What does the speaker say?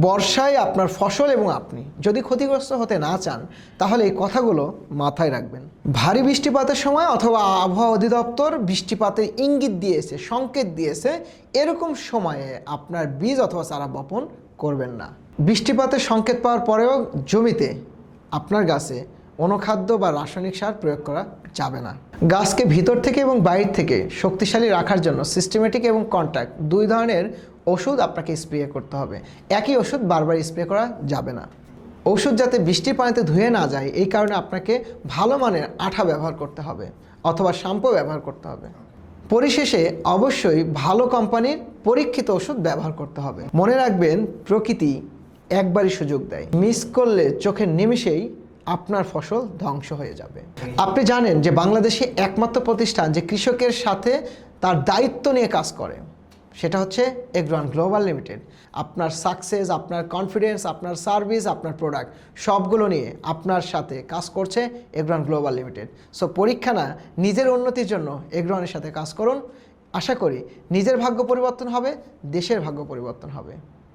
বর্ষায় আপনার ফসল এবং আপনি যদি ক্ষতিগ্রস্ত হতে না চান তাহলে এই কথাগুলো মাথায় রাখবেন। ভারী বৃষ্টিপাতের সময় অথবা আবহাওয়া অধিদপ্তর বৃষ্টিপাতের ইঙ্গিত দিয়েছে, সংকেত দিয়েছে, এরকম সময়ে আপনার বীজ অথবা চারা বপন করবেন না। বৃষ্টিপাতের সংকেত পাওয়ার পরেও জমিতে আপনার গাছে অনুখাদ্য বা রাসায়নিক সার প্রয়োগ করা যাবে না। গাছকে ভিতর থেকে এবং বাইরে থেকে শক্তিশালী রাখার জন্য সিস্টেমেটিক এবং কন্ট্যাক্ট দুই ধরনের ওষুধ আপনাকে স্প্রে করতে হবে। একই ওষুধ বারবার স্প্রে করা যাবে না। ওষুধ যাতে বৃষ্টির পানিতে ধুয়ে না যায় এই কারণে আপনাকে ভালো মানের আঠা ব্যবহার করতে হবে অথবা শ্যাম্পু ব্যবহার করতে হবে। পরিশেষে অবশ্যই ভালো কোম্পানির পরীক্ষিত ওষুধ ব্যবহার করতে হবে। মনে রাখবেন, প্রকৃতি একবারই সুযোগ দেয়, মিস করলে চোখের নিমেষেই আপনার ফসল ধ্বংস হয়ে যাবে। আপনি জানেন যে বাংলাদেশে একমাত্র প্রতিষ্ঠান যে কৃষকের সাথে তার দায়িত্ব নিয়ে কাজ করে, সেটা হচ্ছে এগ্রোয়ান গ্লোবাল লিমিটেড। আপনার সাকসেস, আপনার কনফিডেন্স, আপনার সার্ভিস, আপনার প্রোডাক্ট সবগুলো নিয়ে আপনার সাথে কাজ করছে এগ্রোয়ান গ্লোবাল লিমিটেড। সো পরীক্ষা না, নিজের উন্নতির জন্য এগ্রোয়ানের সাথে কাজ করুন। আশা করি নিজের ভাগ্য পরিবর্তন হবে, দেশের ভাগ্য পরিবর্তন হবে।